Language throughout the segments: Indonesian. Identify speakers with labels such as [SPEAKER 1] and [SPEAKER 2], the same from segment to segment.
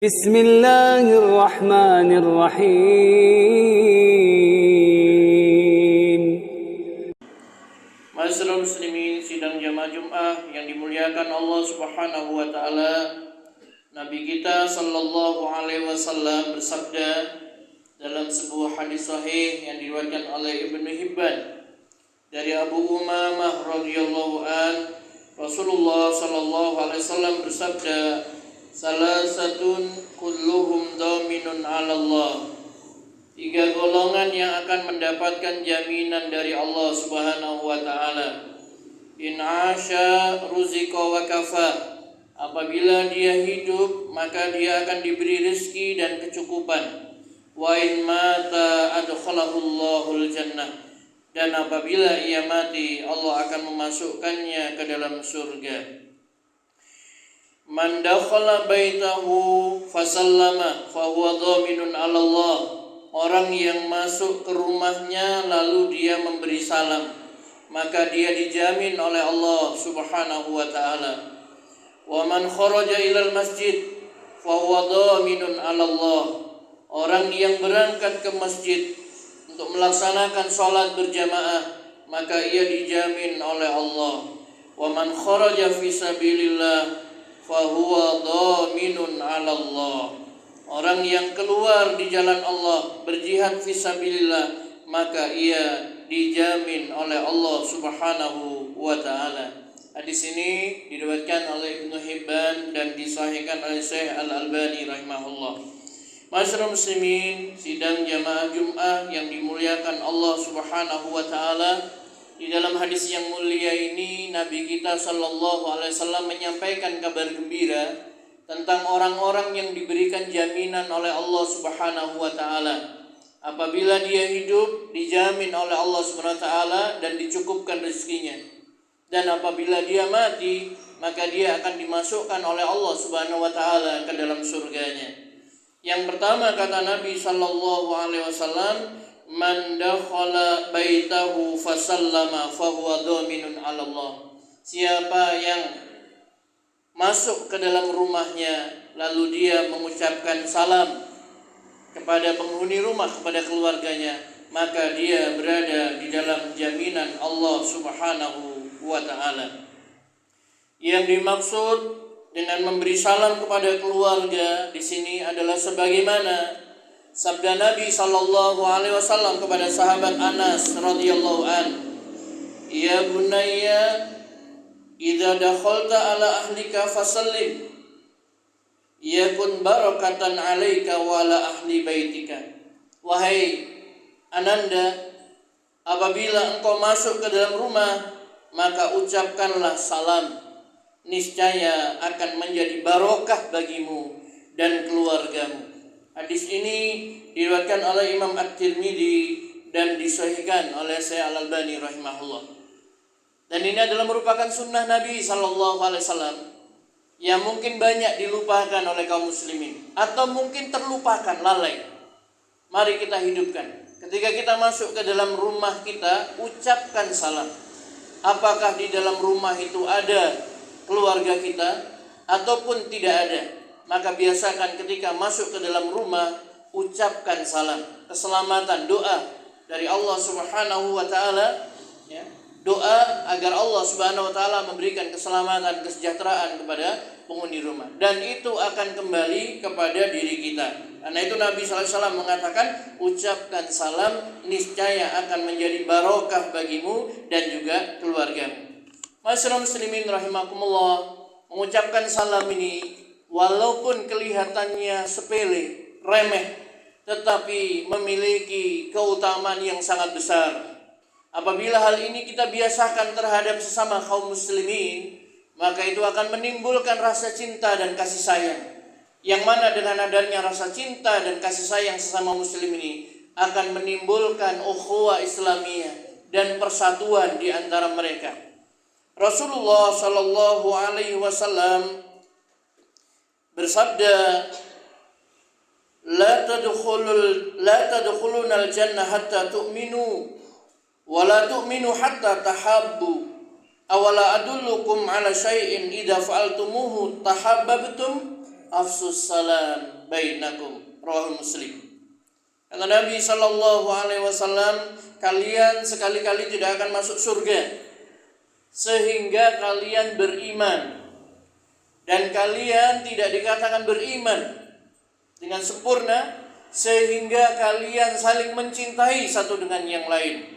[SPEAKER 1] بسم الله الرحمن الرحيم.
[SPEAKER 2] Ma'asyiral muslimin, sidang jamaah Jumat yang dimuliakan Allah Subhanahu wa taala. Nabi kita sallallahu alaihi wasallam bersabda dalam sebuah hadis sahih yang diriwayatkan oleh Ibnu Hibban dari Abu Umamah radhiyallahu an, Rasulullah sallallahu alaihi wasallam bersabda, salasatun kulluhum dhaminun 'ala Allah. Tiga golongan yang akan mendapatkan jaminan dari Allah Subhanahu wa taala. In asya ruziqa wa kafa. Apabila dia hidup, maka dia akan diberi rezeki dan kecukupan. Wa in mata adkhalahul jannah. Dan apabila ia mati, Allah akan memasukkannya ke dalam surga. Man dakhala baitahu fasallama fahuwa dhaminun 'ala Allah. Orang yang masuk ke rumahnya lalu dia memberi salam, maka dia dijamin oleh Allah Subhanahu wa taala. Wa man kharaja ilal masjid fahuwa dhaminun 'ala Allah. Orang yang berangkat ke masjid untuk melaksanakan salat berjamaah, maka ia dijamin oleh Allah. Wa man kharaja fi sabilillah fahuwa dhaminun 'ala Allah. Orang yang keluar di jalan Allah berjihad fisabilillah, maka ia dijamin oleh Allah Subhanahu wa taala. Hadis ini diriwayatkan oleh Ibnu Hibban dan disahihkan oleh Syekh Al-Albani rahimahullah. Ma'asyiral muslimin, sidang jamaah Jumat yang dimuliakan Allah Subhanahu wa taala. Di dalam hadis yang mulia ini Nabi kita sallallahu alaihi wasallam menyampaikan kabar gembira tentang orang-orang yang diberikan jaminan oleh Allah Subhanahu wa taala. Apabila dia hidup, dijamin oleh Allah Subhanahu wa taala dan dicukupkan rezekinya. Dan apabila dia mati, maka dia akan dimasukkan oleh Allah Subhanahu wa taala ke dalam surganya. Yang pertama kata Nabi sallallahu alaihi wasallam, man dakhala baitahu fasallama fahuwa dhaminun 'ala Allah. Siapa yang masuk ke dalam rumahnya lalu dia mengucapkan salam kepada penghuni rumah, kepada keluarganya, maka dia berada di dalam jaminan Allah Subhanahu wa taala. Yang dimaksud dengan memberi salam kepada keluarga di sini adalah sebagaimana sabda Nabi sallallahu alaihi wasallam kepada sahabat Anas radhiyallahu an, ya bunayya idza dakhalta ala ahlika fasallim yakun barakatan 'alaika wa ala ahli baitika. Wahai ananda, apabila engkau masuk ke dalam rumah, maka ucapkanlah salam, niscaya akan menjadi barokah bagimu dan keluargamu. Hadis ini diriwayatkan oleh Imam At-Tirmidzi dan disahihkan oleh Syekh Al-Albani rahimahullah. Dan ini adalah merupakan sunnah Nabi sallallahu alaihi wasallam yang mungkin banyak dilupakan oleh kaum muslimin atau mungkin terlupakan, lalai. Mari kita hidupkan. Ketika kita masuk ke dalam rumah kita, ucapkan salam. Apakah di dalam rumah itu ada keluarga kita ataupun tidak ada, maka biasakan ketika masuk ke dalam rumah, ucapkan salam, keselamatan, doa dari Allah Subhanahu wa taala, ya. Doa agar Allah Subhanahu wa taala memberikan keselamatan, kesejahteraan kepada penghuni rumah, dan itu akan kembali kepada diri kita. Karena itu Nabi sallallahu alaihi wasallam mengatakan, ucapkan salam, niscaya akan menjadi barokah bagimu dan juga keluargamu. Ma'asyiral muslimin rahimakumullah, mengucapkan salam ini walaupun kelihatannya sepele, remeh, tetapi memiliki keutamaan yang sangat besar. Apabila hal ini kita biasakan terhadap sesama kaum muslimin, maka itu akan menimbulkan rasa cinta dan kasih sayang. Yang mana dengan adanya rasa cinta dan kasih sayang sesama muslim ini akan menimbulkan ukhuwah Islamiyah dan persatuan di antara mereka. Rasulullah sallallahu alaihi wasallam bersabda, la tadkhulunal jannah hatta tu'minu wa la tu'minu hatta tahabbu. Awala adullukum ala syai'in idza fa'altumuhu tahabbabtum. afsus salam bainakum, rawahu Muslim. Kata Nabi sallallahu alaihi wasallam, kalian sekali-kali tidak akan masuk surga sehingga kalian beriman, dan kalian tidak dikatakan beriman dengan sempurna sehingga kalian saling mencintai satu dengan yang lain.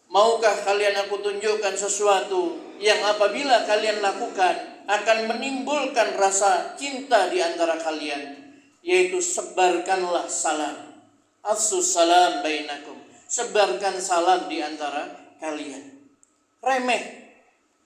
[SPEAKER 2] Maukah kalian aku tunjukkan sesuatu yang apabila kalian lakukan akan menimbulkan rasa cinta di antara kalian, yaitu sebarkanlah salam. Afsus salam bainakum, sebarkan salam di antara kalian. Remeh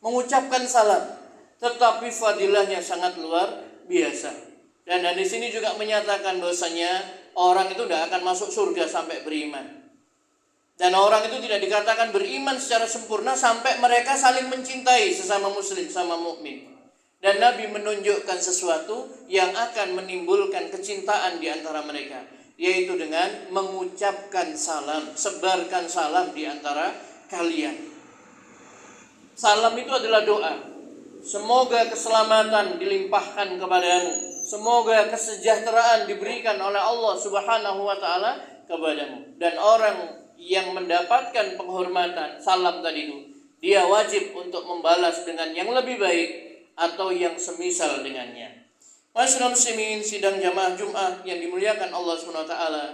[SPEAKER 2] mengucapkan salam, tetapi fadilahnya sangat luar biasa. Dan di sini juga menyatakan bahwasanya orang itu tidak akan masuk surga sampai beriman. Dan orang itu tidak dikatakan beriman secara sempurna sampai mereka saling mencintai sesama muslim, sama mukmin. Dan Nabi menunjukkan sesuatu yang akan menimbulkan kecintaan di antara mereka, yaitu dengan mengucapkan salam, sebarkan salam di antara kalian. Salam itu adalah doa. Semoga keselamatan dilimpahkan kepadamu, semoga kesejahteraan diberikan oleh Allah Subhanahu wa taala kepadamu. Dan orang yang mendapatkan penghormatan salam tadi itu, dia wajib untuk membalas dengan yang lebih baik atau yang semisal dengannya. Masyaallah muslimin, sidang jamaah Jumat yang dimuliakan Allah Subhanahu wa taala,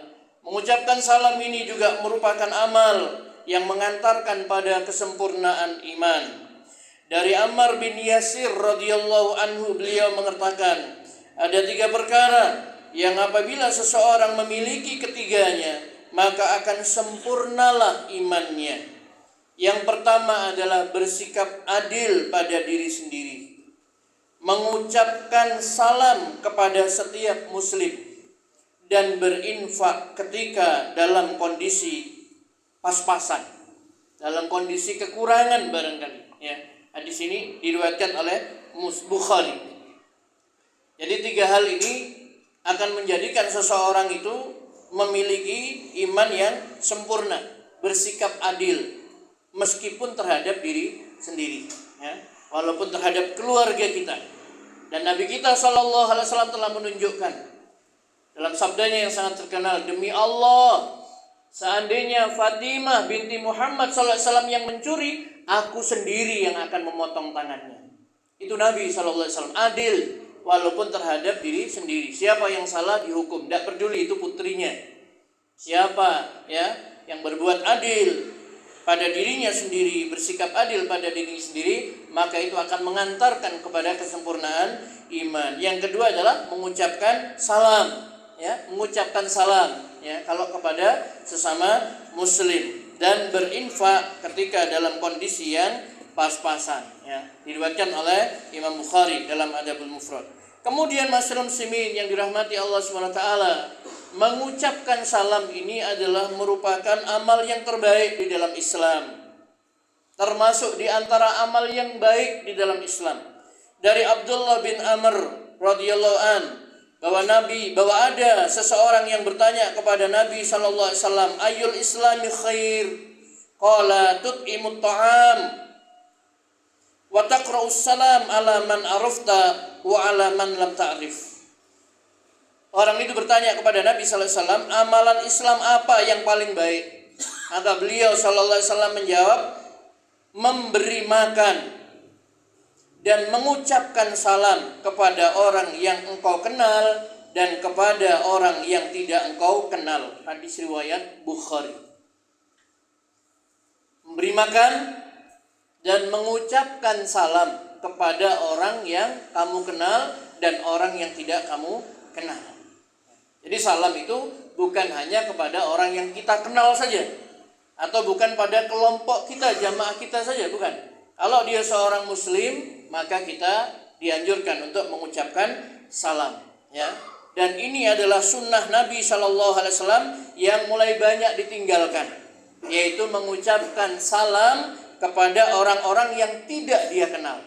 [SPEAKER 2] mengucapkan salam ini juga merupakan amal yang mengantarkan pada kesempurnaan iman. Dari Ammar bin Yasir radhiyallahu anhu, beliau mengatakan, ada 3 perkara yang apabila seseorang memiliki ketiganya, maka akan sempurnalah imannya. Yang pertama adalah bersikap adil pada diri sendiri, mengucapkan salam kepada setiap muslim, dan berinfak ketika dalam kondisi pas-pasan, dalam kondisi kekurangan barangkali. Ya, hadis ini diriwayatkan oleh Bukhari. Jadi 3 hal ini akan menjadikan seseorang itu memiliki iman yang sempurna, bersikap adil meskipun terhadap diri sendiri, ya, walaupun terhadap keluarga kita. Dan Nabi kita sallallahu alaihi wasallam telah menunjukkan dalam sabdanya yang sangat terkenal, demi Allah, seandainya Fatimah binti Muhammad sallallahu alaihi wasallam yang mencuri, aku sendiri yang akan memotong tangannya. Itu Nabi sallallahu alaihi wasallam, adil walaupun terhadap diri sendiri. Siapa yang salah dihukum, tidak peduli itu putrinya. Siapa ya yang berbuat adil pada dirinya sendiri, bersikap adil pada diri sendiri, maka itu akan mengantarkan kepada kesempurnaan iman. Yang kedua adalah mengucapkan salam, ya, mengucapkan salam, ya, kalau kepada sesama muslim, dan berinfak ketika dalam kondisi yang pas-pasan, ya, diriwayatkan oleh Imam Bukhari dalam Adabul Mufrad. Kemudian masyaallah muslimin yang dirahmati Allah Subhanahu wa taala, mengucapkan salam ini adalah merupakan amal yang terbaik di dalam Islam. Termasuk di antara amal yang baik di dalam Islam. Dari Abdullah bin Amr radhiyallahu an, bahwa ada seseorang yang bertanya kepada Nabi sallallahu alaihi wasallam, "Ayyul islami khair?" Qala tut'imut ta'am wa taqra'us salam ala man arafta wa ala man lam ta'rif. Orang itu bertanya kepada Nabi sallallahu alaihi wasallam, amalan Islam apa yang paling baik? Maka beliau sallallahu alaihi wasallam menjawab, memberi makan dan mengucapkan salam kepada orang yang engkau kenal dan kepada orang yang tidak engkau kenal. Hadis riwayat Bukhari. Memberi makan dan mengucapkan salam kepada orang yang kamu kenal dan orang yang tidak kamu kenal. Jadi salam itu bukan hanya kepada orang yang kita kenal saja, atau bukan pada kelompok kita, jamaah kita saja, bukan. Kalau dia seorang muslim, maka kita dianjurkan untuk mengucapkan salam, ya. Dan ini adalah sunnah Nabi sallallahu alaihi wasallam yang mulai banyak ditinggalkan, yaitu mengucapkan salam kepada orang-orang yang tidak dia kenal.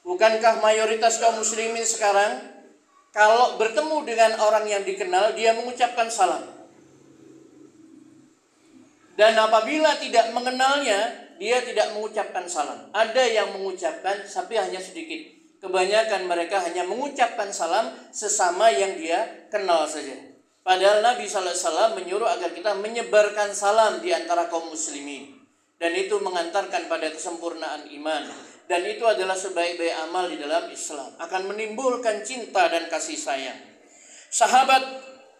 [SPEAKER 2] Bukankah mayoritas kaum muslimin sekarang kalau bertemu dengan orang yang dikenal, dia mengucapkan salam. Dan apabila tidak mengenalnya, dia tidak mengucapkan salam. Ada yang mengucapkan, tapi hanya sedikit. Kebanyakan mereka hanya mengucapkan salam sesama yang dia kenal saja. Padahal Nabi sallallahu alaihi wasallam menyuruh agar kita menyebarkan salam di antara kaum muslimin. Dan itu mengantarkan pada kesempurnaan iman. Dan itu adalah sebaik-baik amal di dalam Islam. Akan menimbulkan cinta dan kasih sayang. Sahabat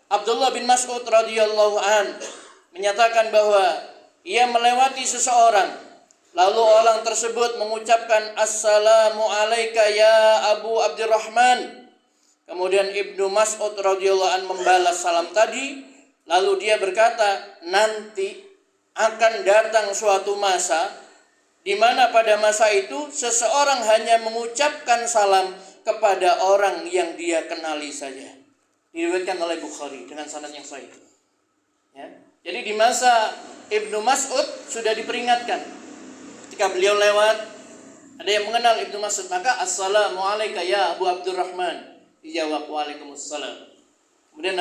[SPEAKER 2] Abdullah bin Mas'ud radhiyallahu an menyatakan bahwa ia melewati seseorang. Lalu orang tersebut mengucapkan Assalamu alayka ya Abu Abdurrahman. Kemudian Ibnu Mas'ud radhiyallahu an membalas salam tadi. Lalu dia berkata, nanti akan datang suatu masa di mana pada masa itu seseorang hanya mengucapkan salam kepada orang yang dia kenali saja. Diriwayatkan oleh Bukhari dengan sanad yang sahih. Ya. Jadi di masa Ibnu Mas'ud sudah diperingatkan. Ketika beliau lewat, ada yang mengenal Ibnu Mas'ud, maka Assalamu alayka ya Abu Abdurrahman. Dijawab Waalaikumsalam. Kemudian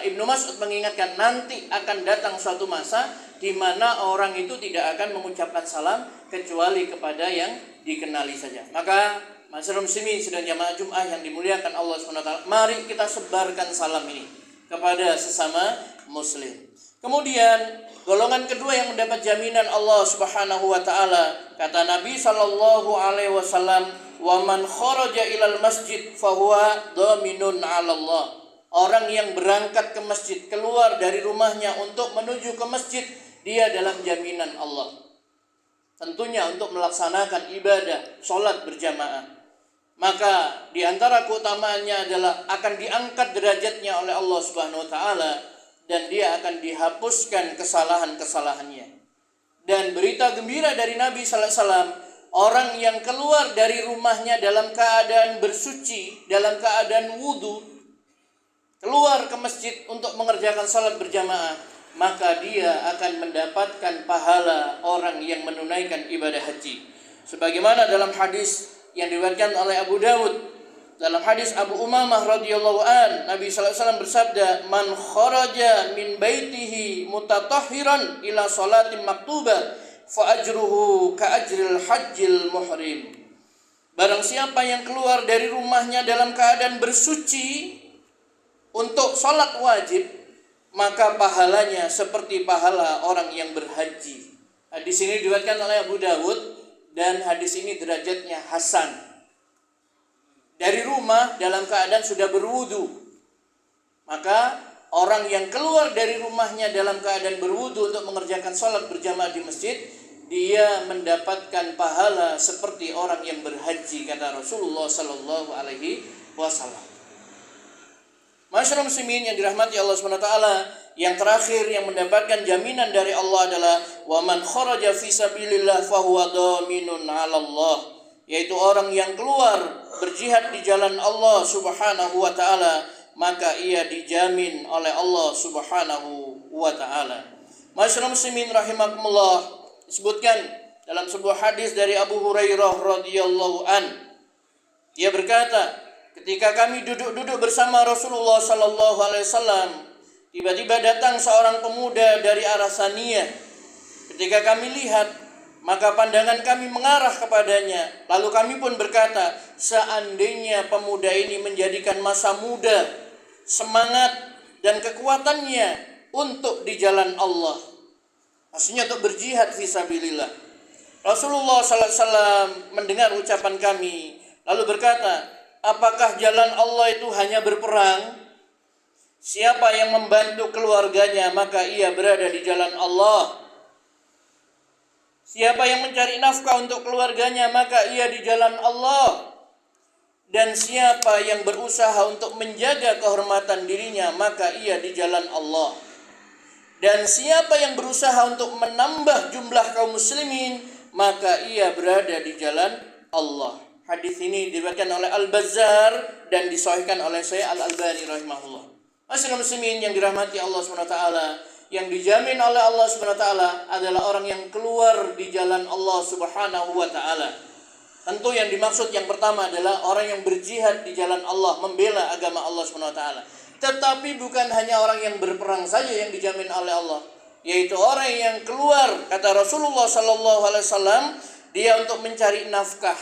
[SPEAKER 2] Ibnu Mas'ud mengingatkan, nanti akan datang suatu masa di mana orang itu tidak akan mengucapkan salam kecuali kepada yang dikenali saja. Maka masyarakat muslimin sedang jamaah Jum'ah yang dimuliakan Allah SWT, mari kita sebarkan salam ini kepada sesama muslim. Kemudian golongan kedua yang mendapat jaminan Allah Subhanahu wa taala, kata Nabi sallallahu alaihi wasallam, "Wa man kharaja ilal masjid fahuwa dhaminun 'ala Allah." Orang yang berangkat ke masjid, keluar dari rumahnya untuk menuju ke masjid, dia dalam jaminan Allah. Tentunya untuk melaksanakan ibadah salat berjamaah. Maka di antara keutamaannya adalah akan diangkat derajatnya oleh Allah Subhanahu wa taala dan dia akan dihapuskan kesalahan-kesalahannya. Dan berita gembira dari Nabi sallallahu alaihi wasallam, orang yang keluar dari rumahnya dalam keadaan bersuci, dalam keadaan wudu, keluar ke masjid untuk mengerjakan salat berjamaah, maka dia akan mendapatkan pahala orang yang menunaikan ibadah haji. Sebagaimana dalam hadis yang diriwayatkan oleh Abu Dawud, dalam hadis Abu Umamah radhiyallahu an, Nabi sallallahu alaihi wasallam bersabda, "Man kharaja min baitihi mutatahhiran ila salatin maktubah, fa ajruhu ka ajril hajjil muhrim." Barang siapa yang keluar dari rumahnya dalam keadaan bersuci untuk salat wajib, maka pahalanya seperti pahala orang yang berhaji. Hadis ini diriwayatkan oleh Abu Dawud dan hadis ini derajatnya hasan. Dari rumah dalam keadaan sudah berwudu, maka orang yang keluar dari rumahnya dalam keadaan berwudu untuk mengerjakan salat berjamaah di masjid, dia mendapatkan pahala seperti orang yang berhaji, kata Rasulullah sallallahu alaihi wasallam. Masyarakat muslimin yang dirahmati Allah SWT, yang terakhir yang mendapatkan jaminan dari Allah adalah wa man kharaja fi sabilillah fahuwa dhaminun 'ala Allah, yaitu orang yang keluar berjihad di jalan Allah Subhanahu wa taala, maka ia dijamin oleh Allah Subhanahu wa taala. Masyarakat muslimin rahimakumullah, disebutkan dalam sebuah hadis dari Abu Hurairah radhiyallahu an, dia berkata, ketika kami duduk-duduk bersama Rasulullah sallallahu alaihi wasallam, tiba-tiba datang seorang pemuda dari arah Saniyah. Ketika kami lihat, maka pandangan kami mengarah kepadanya. Lalu kami pun berkata, seandainya pemuda ini menjadikan masa muda, semangat dan kekuatannya untuk di jalan Allah, maksudnya untuk berjihad fisabilillah. Rasulullah SAW mendengar ucapan kami, lalu berkata, apakah jalan Allah itu hanya berperang? Siapa yang membantu keluarganya, maka ia berada di jalan Allah. Siapa yang mencari nafkah untuk keluarganya, maka ia di jalan Allah. Dan siapa yang berusaha untuk menjaga kehormatan dirinya, maka ia di jalan Allah. Dan siapa yang berusaha untuk menambah jumlah kaum muslimin, maka ia berada di jalan Allah. Hadis ini diriwayatkan oleh Al-Bazzar dan disahihkan oleh Syekh Al-Albani rahimahullah. Masyaallah muslimin yang dirahmati Allah SWT, yang dijamin oleh Allah SWT adalah orang yang keluar di jalan Allah Subhanahu wa taala. Tentu yang dimaksud yang pertama adalah orang yang berjihad di jalan Allah, membela agama Allah SWT. Tetapi bukan hanya orang yang berperang saja yang dijamin oleh Allah, yaitu orang yang keluar, kata Rasulullah sallallahu alaihi wasallam, dia untuk mencari nafkah.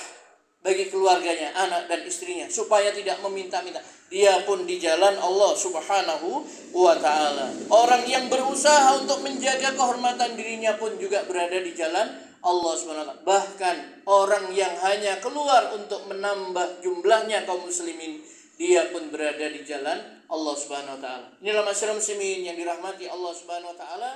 [SPEAKER 2] bagi keluarganya, anak dan istrinya, supaya tidak meminta-minta. Dia pun di jalan Allah Subhanahu wa ta'ala. Orang yang berusaha untuk menjaga kehormatan dirinya pun juga berada di jalan Allah Subhanahu wa ta'ala. Bahkan orang yang hanya keluar untuk menambah jumlahnya kaum muslimin, dia pun berada di jalan Allah Subhanahu wa ta'ala. Inilah masyarakat muslimin yang dirahmati Allah Subhanahu wa ta'ala.